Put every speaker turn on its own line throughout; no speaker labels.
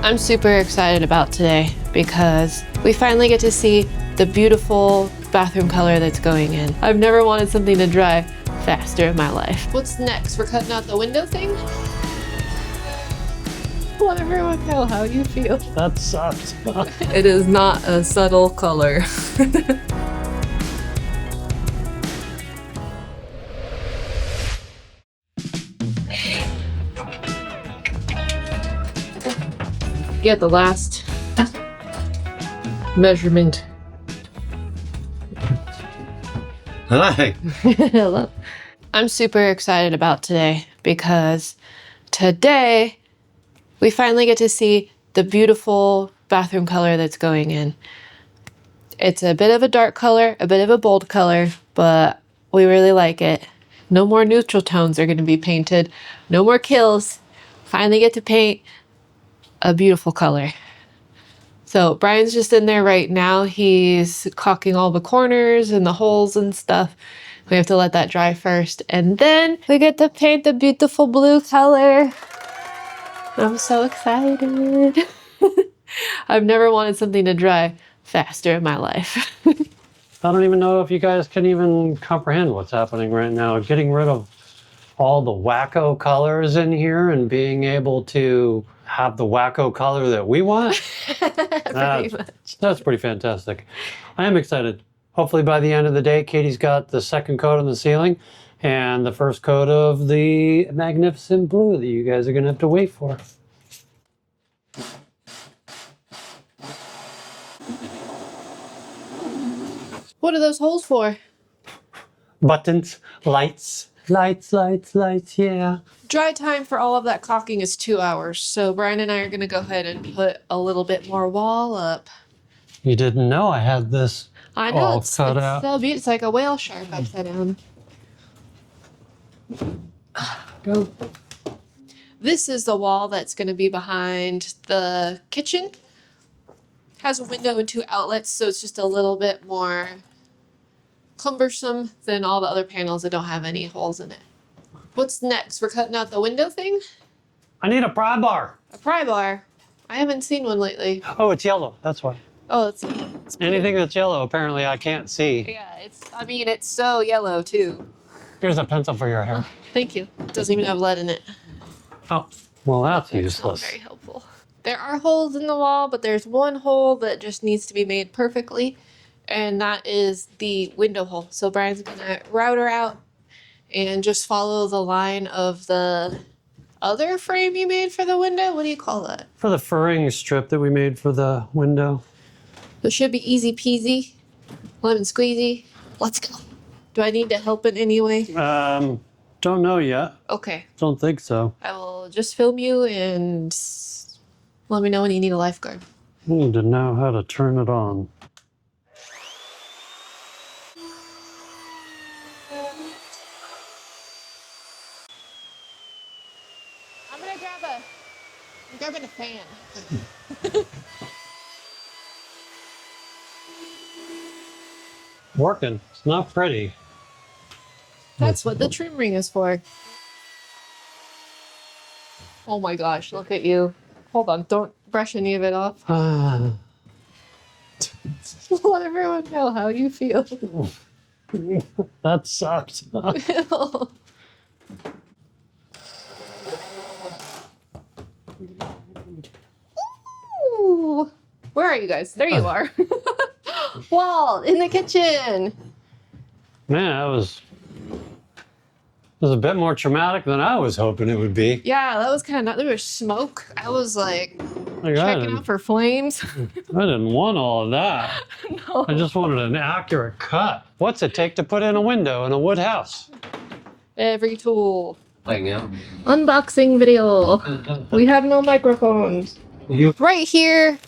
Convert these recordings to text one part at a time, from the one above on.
I'm super excited about today because we finally get to see the beautiful bathroom color that's going in. I've never wanted something to dry faster in my life. What's next? We're cutting out the window thing? Let everyone know how you feel.
That sucks.
It is not a subtle color. Get the last measurement.
Hi.
Hello. I'm super excited about today because today we finally get to see the beautiful bathroom color that's going in. It's a bit of a dark color, a bit of a bold color, but we really like it. No more neutral tones are going to be painted. No more kills. Finally get to paint a beautiful color. So Brian's just in there right now. He's caulking all the corners and the holes and stuff. We have to let that dry first. And then we get to paint the beautiful blue color. I'm so excited. I've never wanted something to dry faster in my life.
I don't even know if you guys can even comprehend what's happening right now. Getting rid of all the wacko colors in here and being able to have the wacko color that we want. That's pretty fantastic. I am excited. Hopefully by the end of the day, Katie's got the second coat on the ceiling and the first coat of the magnificent blue that you guys are going to have to wait for.
What are those holes for?
Buttons, lights, lights, lights, lights, yeah.
Dry time for all of that caulking is 2 hours. So Brian and I are going to go ahead and put a little bit more wall up.
You didn't know I had this
I know,
all
it's
cut out.
so beautiful. It's like a whale shark upside down.
Go.
This is the wall that's going to be behind the kitchen. Has a window and 2 outlets, so it's just a little bit more cumbersome than all the other panels that don't have any holes in it. What's next? We're cutting out the window thing?
I need a pry bar.
A pry bar? I haven't seen one lately.
Oh, it's yellow. That's why.
Oh, it's
Anything that's yellow, apparently I can't see.
yeah, it's so yellow too.
Here's a pencil for your hair.
Thank you. It doesn't even have lead in it.
Oh, well, that's
Not
useless.
very helpful. There are holes in the wall, but there's one hole that just needs to be made perfectly, and that is the window hole. So Brian's gonna route her out and just follow the line of the other frame you made for the window. What do you call that?
For the furring strip that we made for the window.
It should be easy peasy, lemon squeezy. Let's go. Do I need to help in any way?
Don't know yet.
Okay.
Don't think so.
I will just film you and let me know when you need a lifeguard.
I need to know how to turn it on.
I'm grabbing a fan.
Working. It's not pretty.
That's what the trim ring is for. Oh my gosh, look at you. Hold on, don't brush any of it off. Let everyone know how you feel.
That sucks.
Ooh. Where are you guys? There you are. Wall in the kitchen.
Man, that was a bit more traumatic than I was hoping it would be.
Yeah, that was kind of, there was smoke. I was like
Like,
checking out for flames.
I didn't want all of that.
No.
I just wanted an accurate cut. What's it take to put in a window in a wood house?
Every tool.
Like, yeah.
Unboxing video. We have no microphones. Right here,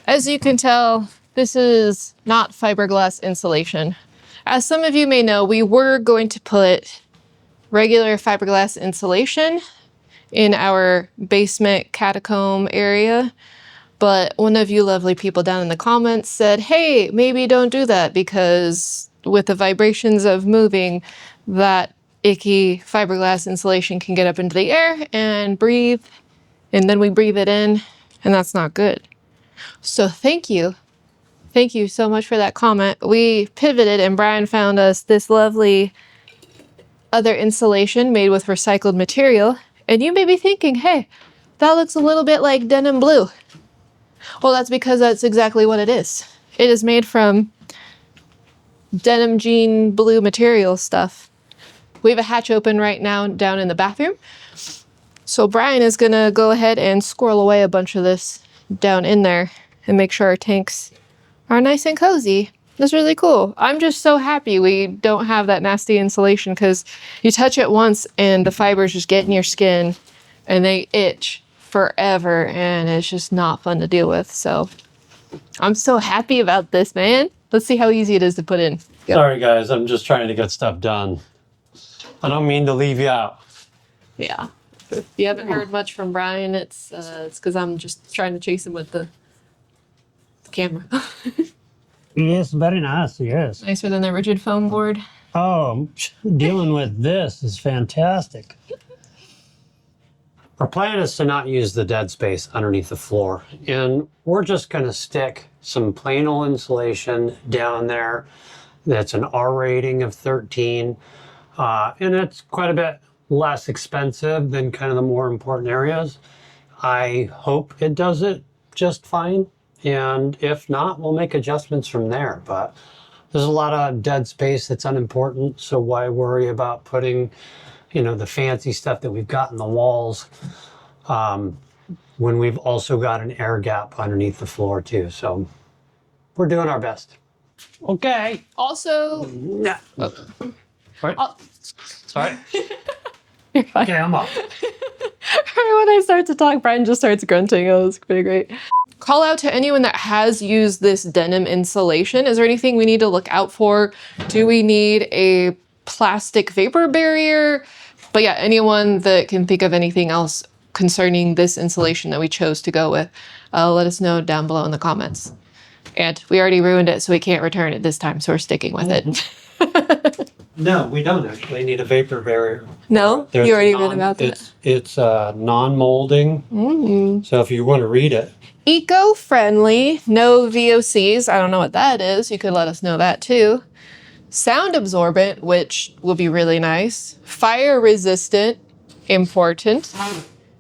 as you can tell, this is not fiberglass insulation. As some of you may know, we were going to put regular fiberglass insulation in our basement catacomb area, but one of you lovely people down in the comments said, hey, maybe don't do that because with the vibrations of moving, that icky fiberglass insulation can get up into the air and breathe, and then we breathe it in and that's not good. So thank you. Thank you so much for that comment. We pivoted and Brian found us this lovely other insulation made with recycled material. And you may be thinking, hey, that looks a little bit like denim blue. Well, that's because that's exactly what it is. It is made from denim jean blue material stuff. We have a hatch open right now down in the bathroom. So Brian is gonna go ahead and squirrel away a bunch of this down in there and make sure our tanks are nice and cozy. That's really cool. I'm just so happy we don't have that nasty insulation because you touch it once and the fibers just get in your skin and they itch forever and it's just not fun to deal with. So I'm so happy about this, man. Let's see how easy it is to put in. Go.
Sorry guys, I'm just trying to get stuff done. I don't mean to leave you out.
Yeah. If you haven't heard much from Brian, it's because I'm just trying to chase him with the camera.
Yes, very nice, yes.
Nicer than the rigid foam board.
Oh, dealing with this is fantastic.
Our plan is to not use the dead space underneath the floor, and we're just going to stick some plain old insulation down there. That's an R rating of 13, and it's quite a bit less expensive than kind of the more important areas. I hope it does it just fine, and if not, we'll make adjustments from there. But there's a lot of dead space that's unimportant, so why worry about putting, you know, the fancy stuff that we've got in the walls when we've also got an air gap underneath the floor too. So we're doing our best. Okay.
Also,
Nah. Right.
Oh.
Sorry.
you're fine.
Okay, I'm up.
When I start to talk, Brian just starts grunting. Oh, it's pretty great. Call out to anyone that has used this denim insulation. Is there anything we need to look out for? Do we need a plastic vapor barrier? But yeah, anyone that can think of anything else concerning this insulation that we chose to go with, let us know down below in the comments. And we already ruined it, so we can't return it this time, so we're sticking with it.
No, we don't actually need a vapor barrier.
No?
There's
You already
a
read about that?
It's non-molding. So if you want to read it.
Eco-friendly, no VOCs. I don't know what that is. You could let us know that too. Sound absorbent, which will be really nice. Fire resistant, important.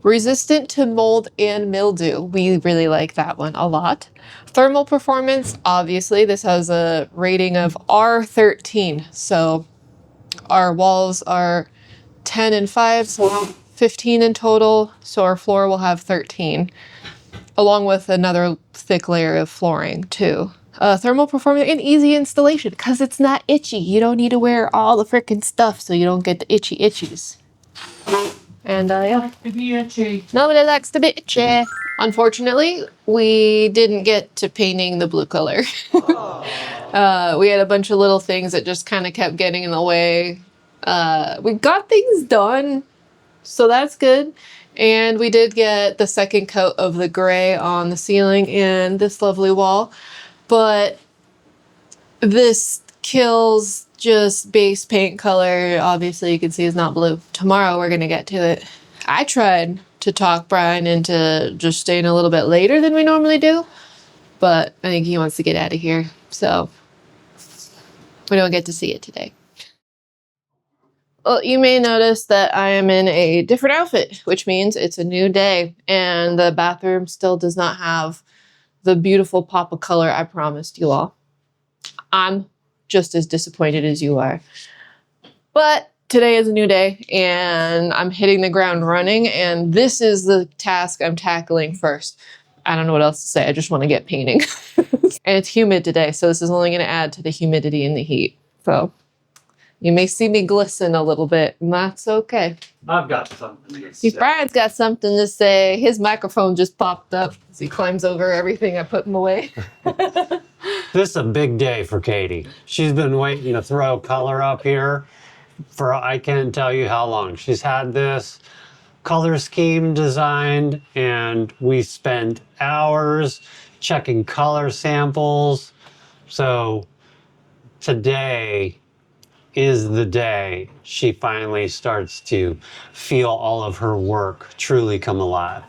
Resistant to mold and mildew. We really like that one a lot. Thermal performance, obviously, this has a rating of R13. So our walls are 10 and 5, so 15 in total. So our floor will have 13, along with another thick layer of flooring too. Thermal performance and easy installation because it's not itchy. You don't need to wear all the frickin' stuff so you don't get the itchy itchies. And yeah. Nobody likes to be itchy. Unfortunately, we didn't get to painting the blue color. We had a bunch of little things that just kind of kept getting in the way. We got things done, so that's good. And we did get the second coat of the gray on the ceiling and this lovely wall. But this kills just base paint color. Obviously, you can see it's not blue. Tomorrow, we're going to get to it. I tried to talk Brian into just staying a little bit later than we normally do, but I think he wants to get out of here. So we don't get to see it today. Well, you may notice that I am in a different outfit, which means it's a new day, and the bathroom still does not have the beautiful pop of color I promised you all. I'm just as disappointed as you are. But today is a new day, and I'm hitting the ground running, and this is the task I'm tackling first. I don't know what else to say. I just want to get painting. And it's humid today, so this is only going to add to the humidity and the heat. So you may see me glisten a little bit, and that's okay.
I've got something to
See, Brian's got something to say. His microphone just popped up as he climbs over everything I put him away.
This is a big day for Katie. She's been waiting to throw color up here for I can't tell you how long. She's had this color scheme designed, and we spent hours checking color samples. So today is the day she finally starts to feel all of her work truly come alive.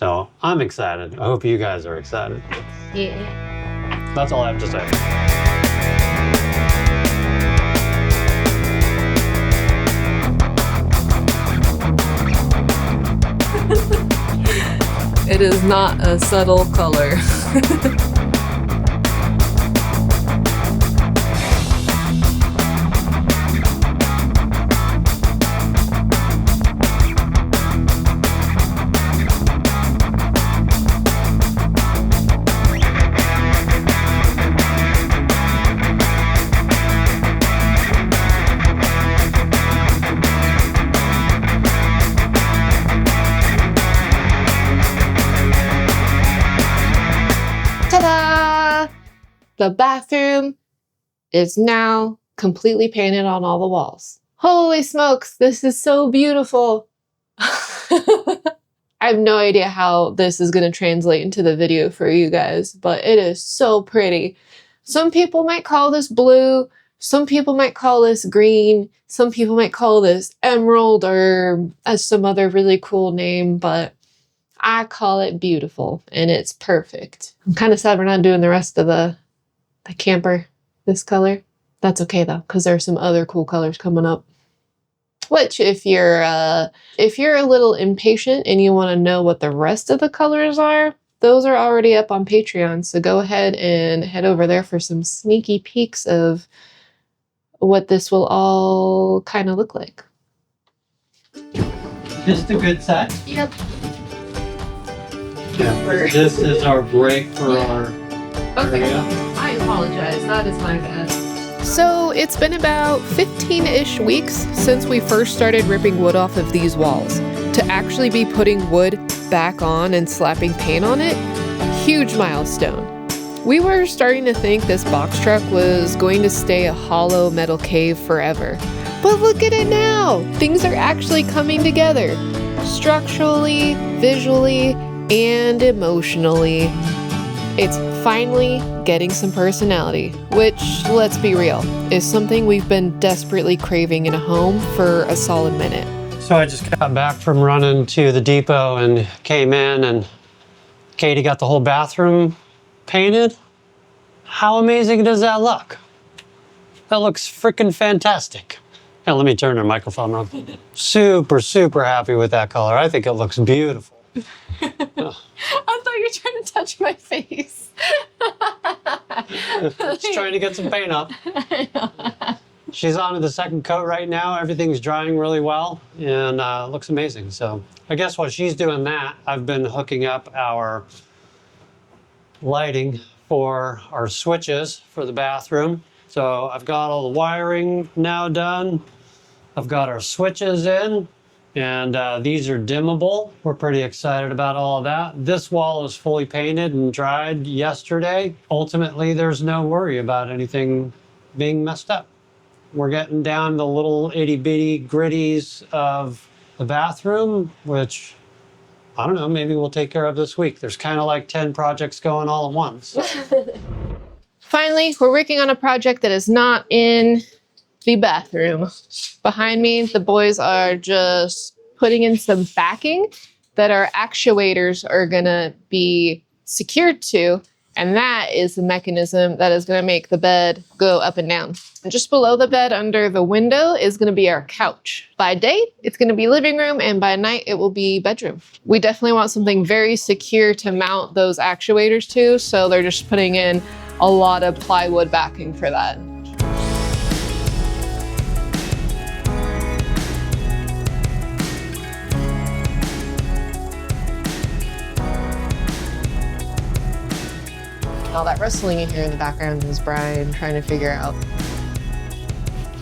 So I'm excited. I hope you guys are excited.
Yeah.
That's all I have to say.
It is not a subtle color. Ta-da! The bathroom is now completely painted on all the walls. Holy smokes, this is so beautiful. I have no idea how this is going to translate into the video for you guys, but it is so pretty. Some people might call this blue, some people might call this green, some people might call this emerald or some other really cool name, but I call it beautiful, and it's perfect. I'm kind of sad we're not doing the rest of the camper this color. That's okay though, because there are some other cool colors coming up. Which, if you're a little impatient and you want to know what the rest of the colors are, those are already up on Patreon. So go ahead and head over there for some sneaky peeks of what this will all kind of look like.
Just a good set.
Yep.
Yeah, this is our break for our area.
I apologize. That is my bad. So it's been about 15-ish weeks since we first started ripping wood off of these walls. To actually be putting wood back on and slapping paint on it, huge milestone. We were starting to think this box truck was going to stay a hollow metal cave forever. But look at it now! Things are actually coming together. Structurally, visually, and emotionally. It's finally getting some personality, which, let's be real, is something we've been desperately craving in a home for a solid minute.
So I just got back from running to the depot and came in, and Katie got the whole bathroom painted. How amazing does that look? That looks freaking fantastic. Now let me turn our microphone on. Super, super happy with that color. I think it looks beautiful.
I thought you were trying to touch my face.
Just trying to get some paint up. She's on to the second coat right now. Everything's drying really well and looks amazing. So I guess while she's doing that, I've been hooking up our lighting for our switches for the bathroom. So I've got all the wiring now done. I've got our switches in. And these are dimmable. We're pretty excited about all of that. This wall is fully painted and dried yesterday. Ultimately, there's no worry about anything being messed up. We're getting down to the little itty bitty gritties of the bathroom, which, I don't know, maybe we'll take care of this week. There's kind of like 10 projects going all at once.
Finally, we're working on a project that is not in the bathroom. Behind me, the boys are just putting in some backing that our actuators are gonna be secured to, and that is the mechanism that is gonna make the bed go up and down. And just below the bed under the window is gonna be our couch. By day, it's gonna be living room, and by night, it will be bedroom. We definitely want something very secure to mount those actuators to, so they're just putting in a lot of plywood backing for that. All that rustling you hear in the background is Brian trying to figure out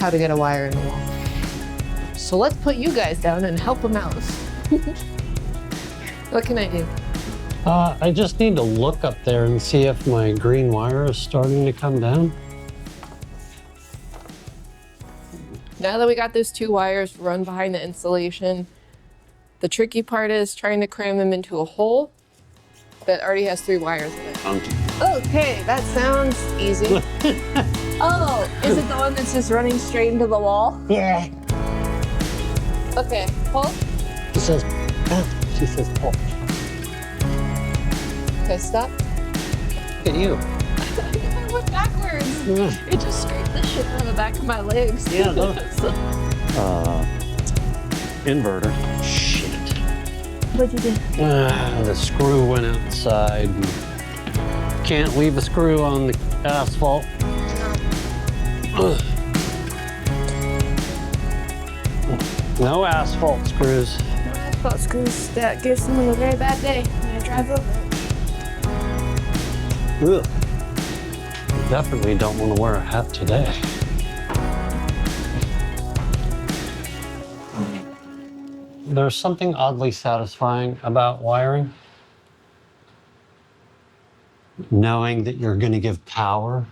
how to get a wire in the wall. So let's put you guys down and help him out. What can I do?
I just need to look up there and see if my green wire is starting to come down.
Now that we got those two wires run behind the insulation, the tricky part is trying to cram them into a hole that already has 3 wires in it. Okay, that sounds easy. Oh, is it the one that's just running straight into the wall?
Yeah.
Okay, pull.
She says pull.
I stopped.
Look at you.
I went backwards. It just scraped the shit out of the back of my legs.
Yeah, look. Inverter. Shit.
What'd you do?
The screw went outside. Can't leave a screw on the asphalt. Ugh. No asphalt screws.
Asphalt screws that gives someone a very bad day when I drive over.
Ugh. Definitely don't want to wear a hat today. There's something oddly satisfying about wiring. Knowing that you're going to give power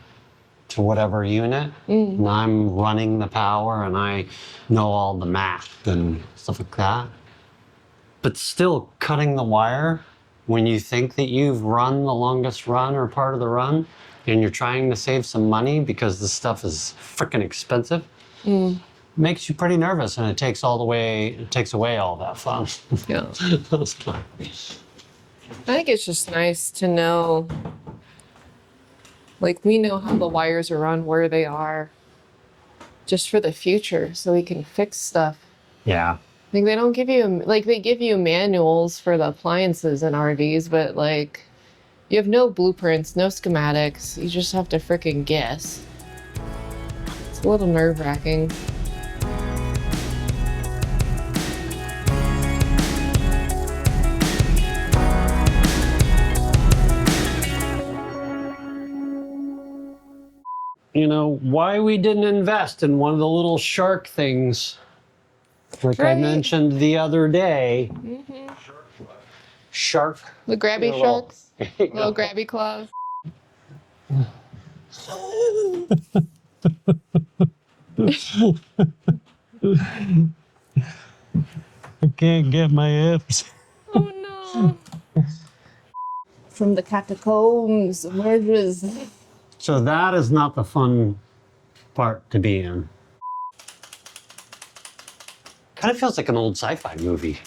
to whatever unit, and I'm running the power and I know all the math and stuff like that. But still cutting the wire when you think that you've run the longest run or part of the run and you're trying to save some money because this stuff is freaking expensive, makes you pretty nervous, and it takes away all that fun.
Yeah. I think it's just nice to know, like, we know how the wires are run, where they are, just for the future, so we can fix stuff.
Yeah.
Like, they don't give you, like, they give you manuals for the appliances in RVs, but, like, you have no blueprints, no schematics. You just have to frickin' guess. It's a little nerve-wracking.
You know, why we didn't invest in one of the little shark things, like I
Right.
mentioned the other day. Shark.
The grabby
Little-
sharks, little grabby claws.
I can't get my hips.
Oh no. From the catacombs emerges.
So that is not the fun part to be in. Kind of feels like an old sci-fi movie.